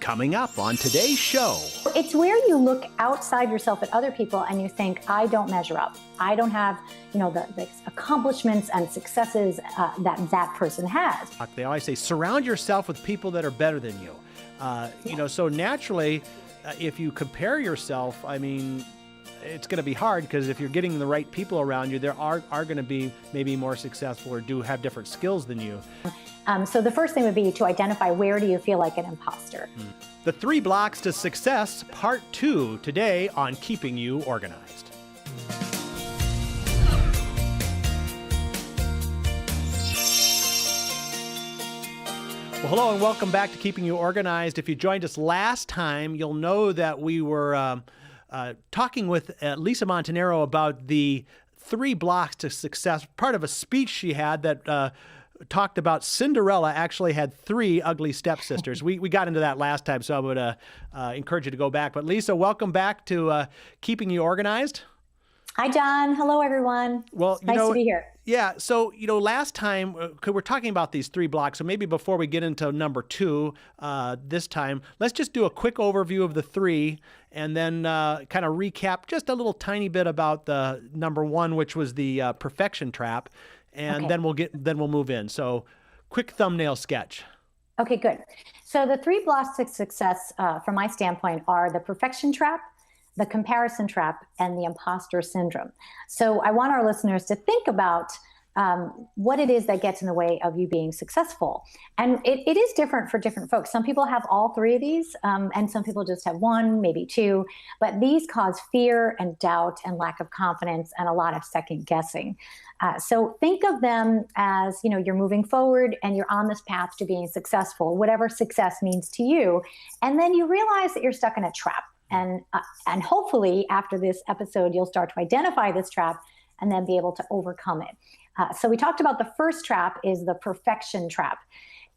Coming up on today's show. It's where you look outside yourself at other people and you think, I don't measure up. I don't have, the accomplishments and successes that person has. They always say, surround yourself with people that are better than you. So naturally, if you compare yourself, it's going to be hard because if you're getting the right people around you, there are going to be maybe more successful or do have different skills than you. So the first thing would be to identify, where do you feel like an imposter? The 3 Blocks to Success, Part 2, today on Keeping You Organized. Well, hello and welcome back to Keeping You Organized. If you joined us last time, you'll know that we were talking with Lisa Montanaro about the 3 Blocks to Success, part of a speech she had that talked about Cinderella actually had 3 ugly stepsisters. We got into that last time, so I would encourage you to go back. But Lisa, welcome back to Keeping You Organized. Hi, John. Hello, everyone. Well, nice to be here. Yeah. So, last time, we're talking about these 3 blocks. So maybe before we get into number 2 this time, let's just do a quick overview of the 3 and then kind of recap just a little tiny bit about the number 1, which was the perfection trap. And okay. then we'll move in. So quick thumbnail sketch. Okay, good. So the 3 blocks to success from my standpoint are the perfection trap, the comparison trap, and the imposter syndrome. So I want our listeners to think about what it is that gets in the way of you being successful. And it is different for different folks. Some people have all 3 of these, and some people just have 1, maybe 2. But these cause fear and doubt and lack of confidence and a lot of second guessing. So think of them as, you're moving forward and you're on this path to being successful, whatever success means to you. And then you realize that you're stuck in a trap. And hopefully after this episode, you'll start to identify this trap and then be able to overcome it. So we talked about the first trap is the perfection trap.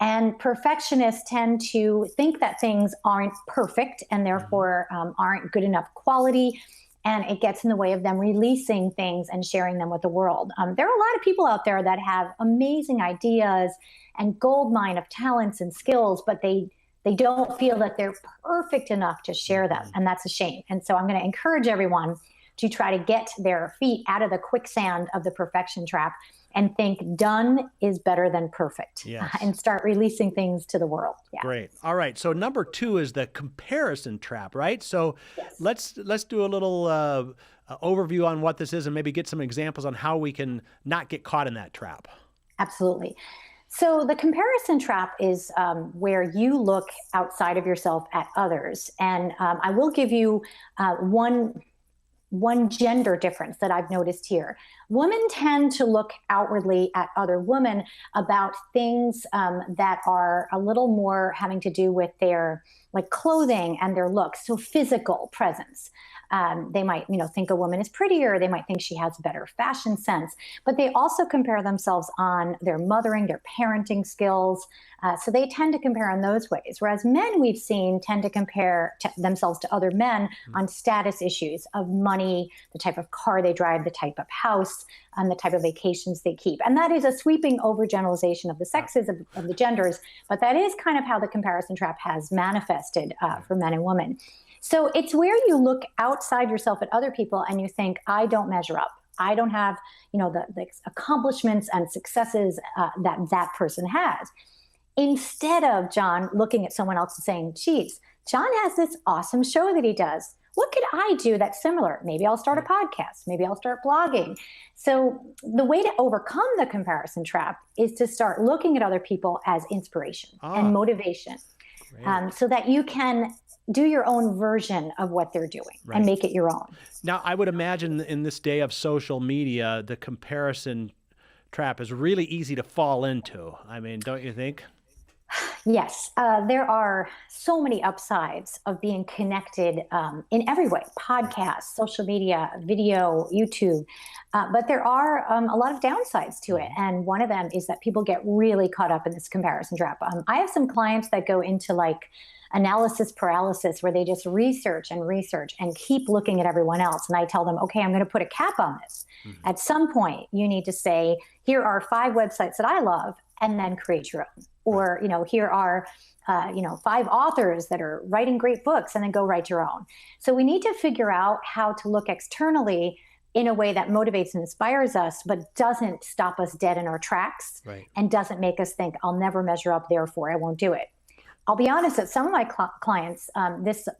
And perfectionists tend to think that things aren't perfect and therefore aren't good enough quality. And it gets in the way of them releasing things and sharing them with the world. There are a lot of people out there that have amazing ideas and gold mine of talents and skills, but they don't feel that they're perfect enough to share them. And that's a shame. And so I'm going to encourage everyone to try to get their feet out of the quicksand of the perfection trap and think done is better than perfect. Yes. And start releasing things to the world. Yeah. Great. All right. So number 2 is the comparison trap, right? So yes. let's do a little overview on what this is and maybe get some examples on how we can not get caught in that trap. Absolutely. So the comparison trap is where you look outside of yourself at others. And I will give you one gender difference that I've noticed here. Women tend to look outwardly at other women about things that are a little more having to do with their clothing and their looks, so physical presence. They might, think a woman is prettier. They might think she has better fashion sense, but they also compare themselves on their mothering, their parenting skills. So they tend to compare in those ways. Whereas men we've seen tend to compare themselves to other men on status issues of money, the type of car they drive, the type of house, and the type of vacations they keep. And that is a sweeping overgeneralization of the sexes of the genders, but that is kind of how the comparison trap has manifested for men and women. So it's where you look outside yourself at other people and you think, I don't measure up. I don't have, the accomplishments and successes that person has. Instead of, John, looking at someone else and saying, geez, John has this awesome show that he does. What could I do that's similar? Maybe I'll start a podcast. Maybe I'll start blogging. So the way to overcome the comparison trap is to start looking at other people as inspiration and motivation, so that you can do your own version of what they're doing and make it your own. Now, I would imagine in this day of social media, the comparison trap is really easy to fall into. Don't you think? Yes, there are so many upsides of being connected in every way, podcasts, social media, video, YouTube, but there are a lot of downsides to it. And one of them is that people get really caught up in this comparison trap. I have some clients that go into analysis paralysis where they just research and keep looking at everyone else. And I tell them, okay, I'm going to put a cap on this. At some point, you need to say, here are 5 websites that I love, and then create your own. Or, here are, 5 authors that are writing great books, and then go write your own. So we need to figure out how to look externally in a way that motivates and inspires us, but doesn't stop us dead in our tracks, Right. and doesn't make us think, I'll never measure up, therefore I won't do it. I'll be honest that some of my clients,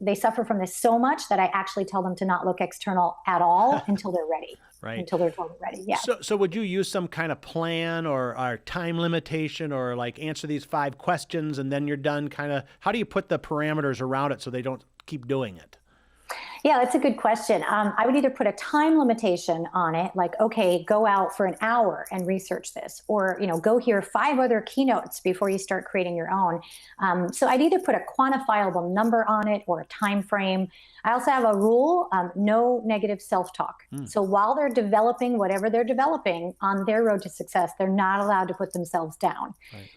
they suffer from this so much that I actually tell them to not look external at all until they're ready. Right. Until they're totally ready. Yeah. So would you use some kind of plan or time limitation, or like answer these 5 questions and then you're done? Kind of, how do you put the parameters around it so they don't keep doing it? Yeah, that's a good question. I would either put a time limitation on it, like, okay, go out for an hour and research this, or, go hear 5 other keynotes before you start creating your own. So I'd either put a quantifiable number on it or a time frame. I also have a rule, no negative self-talk. So while they're developing whatever they're developing on their road to success, they're not allowed to put themselves down. Right.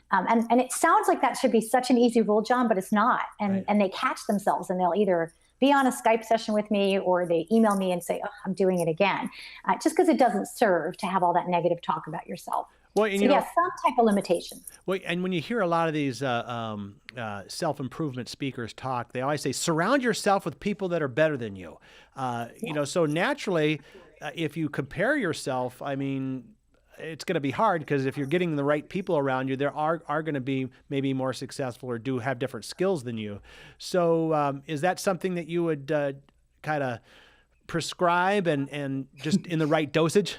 And it sounds like that should be such an easy rule, John, but it's not. And they catch themselves, and they'll either be on a Skype session with me, or they email me and say, oh, I'm doing it again, just because it doesn't serve to have all that negative talk about yourself. Well, and some type of limitation. Well, and when you hear a lot of these self-improvement speakers talk, they always say, surround yourself with people that are better than you. So naturally, if you compare yourself, I mean, it's going to be hard, because if you're getting the right people around you, there are going to be maybe more successful or do have different skills than you. So is that something that you would kind of prescribe and just in the right dosage?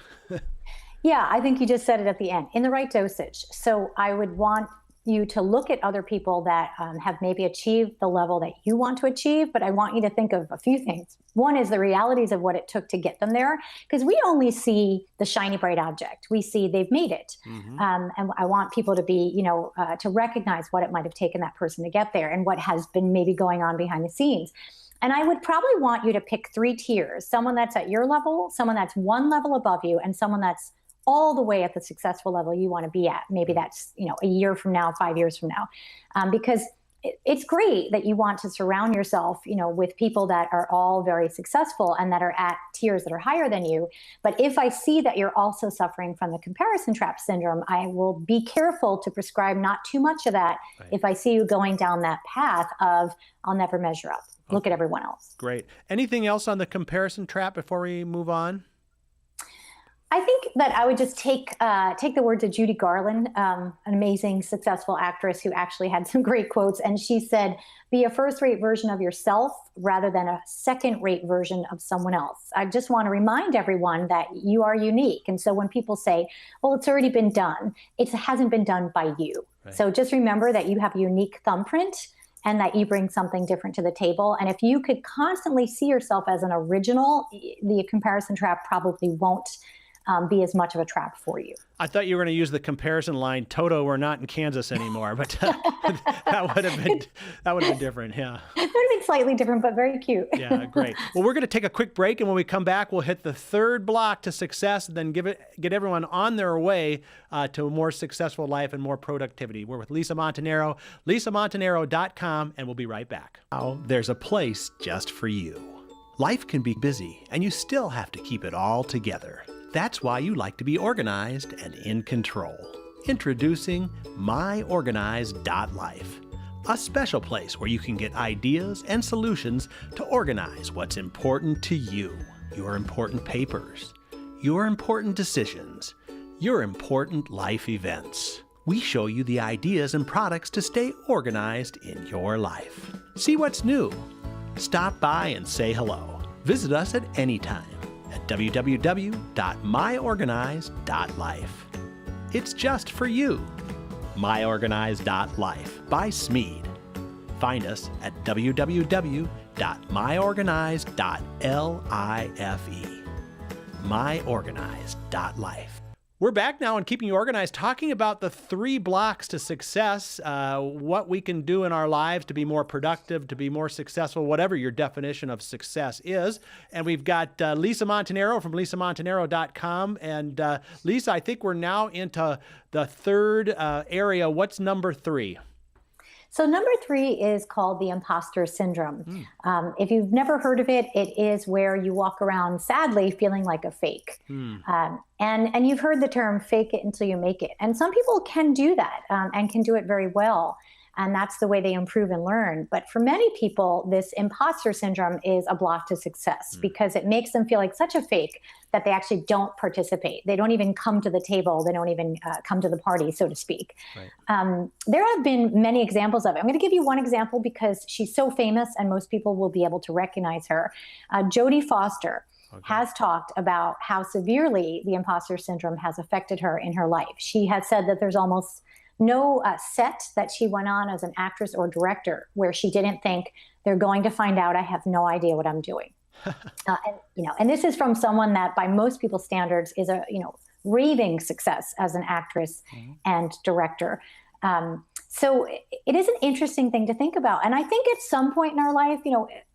Yeah, I think you just said it at the end, in the right dosage. So I would want you to look at other people that have maybe achieved the level that you want to achieve, but I want you to think of a few things. One is the realities of what it took to get them there, because we only see the shiny, bright object. We see they've made it. And I want people to be, to recognize what it might have taken that person to get there, and what has been maybe going on behind the scenes. And I would probably want you to pick 3 tiers: someone that's at your level, someone that's 1 level above you, and someone that's all the way at the successful level you want to be at. Maybe that's, a year from now, 5 years from now. Because it's great that you want to surround yourself, with people that are all very successful and that are at tiers that are higher than you. But if I see that you're also suffering from the comparison trap syndrome, I will be careful to prescribe not too much of that. Right. If I see you going down that path of, I'll never measure up. Okay. Look at everyone else. Great. Anything else on the comparison trap before we move on? I think that I would just take the words of Judy Garland, an amazing, successful actress who actually had some great quotes. And she said, be a first-rate version of yourself rather than a second-rate version of someone else. I just want to remind everyone that you are unique. And so when people say, well, it's already been done, it hasn't been done by you. Right. So just remember that you have a unique thumbprint, and that you bring something different to the table. And if you could constantly see yourself as an original, the comparison trap probably won't be as much of a trap for you. I thought you were going to use the comparison line, Toto, we're not in Kansas anymore, but that would have been different. Yeah. It would have been slightly different, but very cute. Yeah, great. Well, we're going to take a quick break, and when we come back, we'll hit the 3rd block to success, and then get everyone on their way to a more successful life and more productivity. We're with Lisa Montanaro, lisamontanaro.com, and we'll be right back. Now, there's a place just for you. Life can be busy, and you still have to keep it all together. That's why you like to be organized and in control. Introducing MyOrganized.life, a special place where you can get ideas and solutions to organize what's important to you, your important papers, your important decisions, your important life events. We show you the ideas and products to stay organized in your life. See what's new. Stop by and say hello. Visit us at any time at www.myorganized.life. It's just for you. MyOrganized.life by SMEAD. Find us at www.myorganized.life. MyOrganized.life. We're back now on Keeping You Organized, talking about the 3 blocks to success, what we can do in our lives to be more productive, to be more successful, whatever your definition of success is. And we've got Lisa Montanaro from lisamontanaro.com. And Lisa, I think we're now into the 3rd area. What's number 3? So number three is called the imposter syndrome. If you've never heard of it, it is where you walk around sadly feeling like a fake. And you've heard the term fake it until you make it. And some people can do that and can do it very well. And that's the way they improve and learn. But for many people, this imposter syndrome is a block to success because it makes them feel like such a fake that they actually don't participate. They don't even come to the table. They don't even come to the party, so to speak. Right. There have been many examples of it. I'm going to give you one example because she's so famous and most people will be able to recognize her. Jodie Foster. Okay. Has talked about how severely the imposter syndrome has affected her in her life. She has said that there's almost no set that she went on as an actress or director where she didn't think they're going to find out I have no idea what I'm doing. And this is from someone that by most people's standards is a, raving success as an actress and director. So it is an interesting thing to think about. And I think at some point in our life,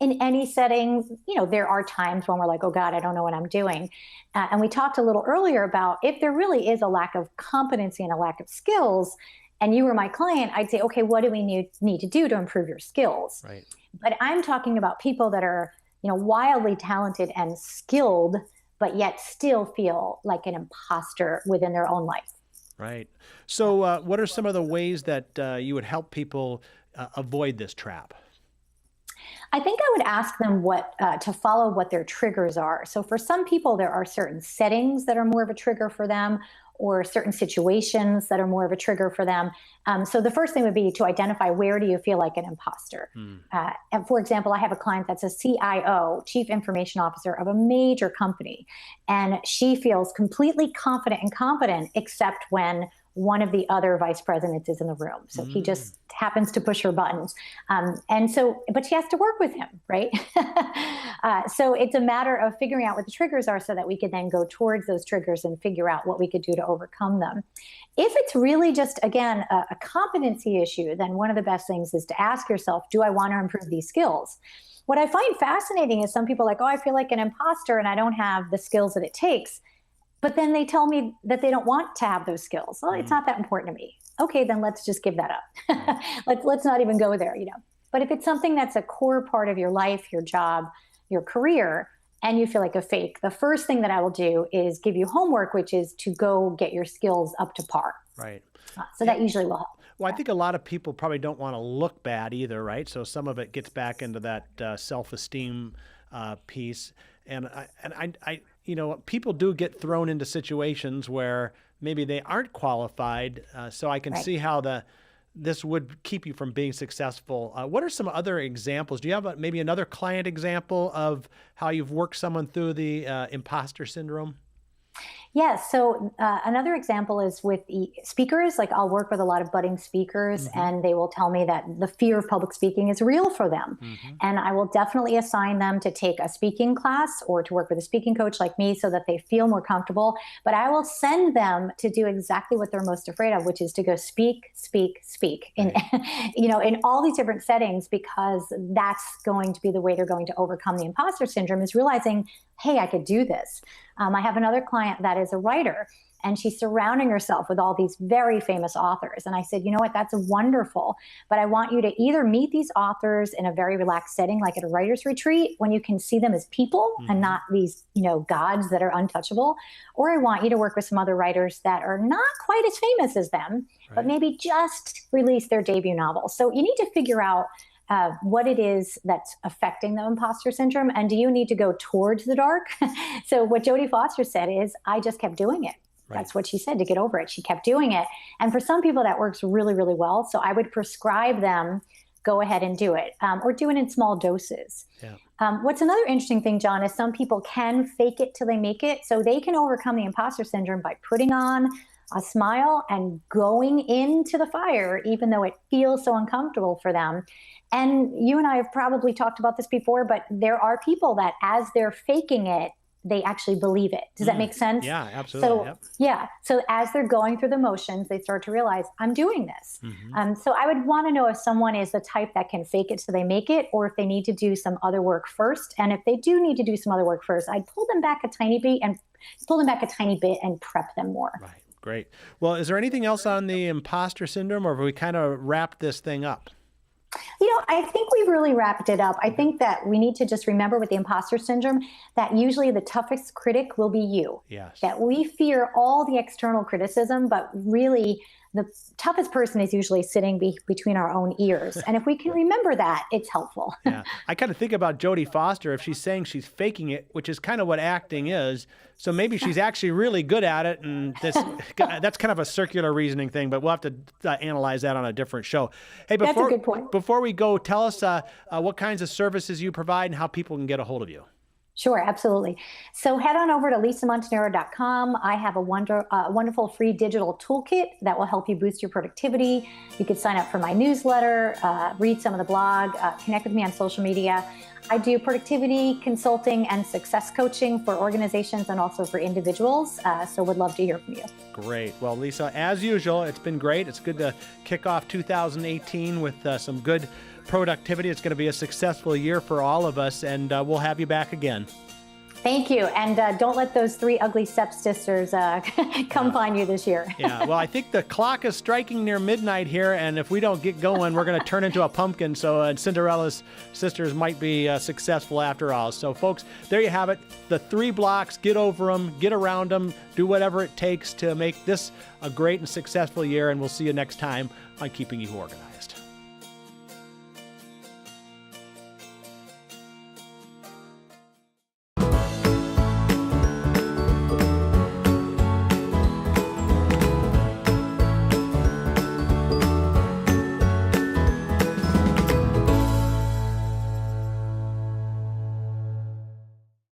in any setting, there are times when we're like, oh God, I don't know what I'm doing. And we talked a little earlier about if there really is a lack of competency and a lack of skills, and you were my client, I'd say, okay, what do we need to do to improve your skills? Right. But I'm talking about people that are, wildly talented and skilled, but yet still feel like an imposter within their own life. Right. So what are some of the ways that you would help people avoid this trap? I think I would ask them to follow what their triggers are. So for some people, there are certain settings that are more of a trigger for them, or certain situations that are more of a trigger for them. So the first thing would be to identify where do you feel like an imposter. And for example, I have a client that's a CIO, Chief Information Officer of a major company, and she feels completely confident and competent except when one of the other vice presidents is in the room. So he just happens to push her buttons. But she has to work with him, right? So it's a matter of figuring out what the triggers are so that we could then go towards those triggers and figure out what we could do to overcome them. If it's really just, again, a competency issue, then one of the best things is to ask yourself, do I want to improve these skills? What I find fascinating is some people are like, oh, I feel like an imposter and I don't have the skills that it takes. But then they tell me that they don't want to have those skills. Well, it's not that important to me. Okay, then let's just give that up. Let's not even go there, But if it's something that's a core part of your life, your job, your career, and you feel like a fake, the first thing that I will do is give you homework, which is to go get your skills up to par. Right. So that usually will help. Well, I think a lot of people probably don't want to look bad either, right? So some of it gets back into that self-esteem piece. And I people do get thrown into situations where maybe they aren't qualified. So I can see how this would keep you from being successful. What are some other examples? Do you have maybe another client example of how you've worked someone through the imposter syndrome? Yes. So another example is with speakers. Like I'll work with a lot of budding speakers and they will tell me that the fear of public speaking is real for them. And I will definitely assign them to take a speaking class or to work with a speaking coach like me so that they feel more comfortable. But I will send them to do exactly what they're most afraid of, which is to go speak in, in all these different settings, because that's going to be the way they're going to overcome the imposter syndrome, is realizing, hey, I could do this. I have another client that is a writer, and she's surrounding herself with all these very famous authors. And I said, you know what, that's wonderful. But I want you to either meet these authors in a very relaxed setting, like at a writer's retreat, when you can see them as people and not these, gods that are untouchable. Or I want you to work with some other writers that are not quite as famous as them, but maybe just released their debut novel. So you need to figure out what it is that's affecting the imposter syndrome, and do you need to go towards the dark? So what Jodie Foster said is, I just kept doing it. Right. That's what she said to get over it. She kept doing it. And for some people that works really, really well. So I would prescribe them, go ahead and do it, or do it in small doses. Yeah. What's another interesting thing, John, is some people can fake it till they make it. So they can overcome the imposter syndrome by putting on a smile and going into the fire, even though it feels so uncomfortable for them. And you and I have probably talked about this before, but there are people that as they're faking it, they actually believe it. Does that make sense? Yeah, absolutely. So as they're going through the motions, they start to realize, I'm doing this. So I would want to know if someone is the type that can fake it so they make it, or if they need to do some other work first. And if they do need to do some other work first, I'd pull them back a tiny bit and prep them more. Right. Great. Well, is there anything else on the imposter syndrome, or have we kind of wrapped this thing up? I think we've really wrapped it up. I think that we need to just remember with the imposter syndrome that usually the toughest critic will be you. Yes. That we fear all the external criticism, but really the toughest person is usually sitting between our own ears. And if we can remember that, it's helpful. Yeah. I kind of think about Jodie Foster, if she's saying she's faking it, which is kind of what acting is. So maybe she's actually really good at it. And that's kind of a circular reasoning thing, but we'll have to analyze that on a different show. Hey, That's a good point. Before we go, tell us what kinds of services you provide and how people can get a hold of you. Sure, absolutely. So head on over to lisamontanaro.com. I have a wonderful free digital toolkit that will help you boost your productivity. You could sign up for my newsletter, read some of the blog, connect with me on social media. I do productivity consulting and success coaching for organizations and also for individuals. So would love to hear from you. Great. Well, Lisa, as usual, it's been great. It's good to kick off 2018 with some good productivity. It's going to be a successful year for all of us, and we'll have you back again. Thank you. And don't let those three ugly stepsisters come find you this year. Yeah. Well, I think the clock is striking near midnight here, and if we don't get going, we're going to turn into a pumpkin. So Cinderella's sisters might be successful after all. So, folks, there you have it. The 3 blocks, get over them, get around them, do whatever it takes to make this a great and successful year, and we'll see you next time on Keeping You Organized.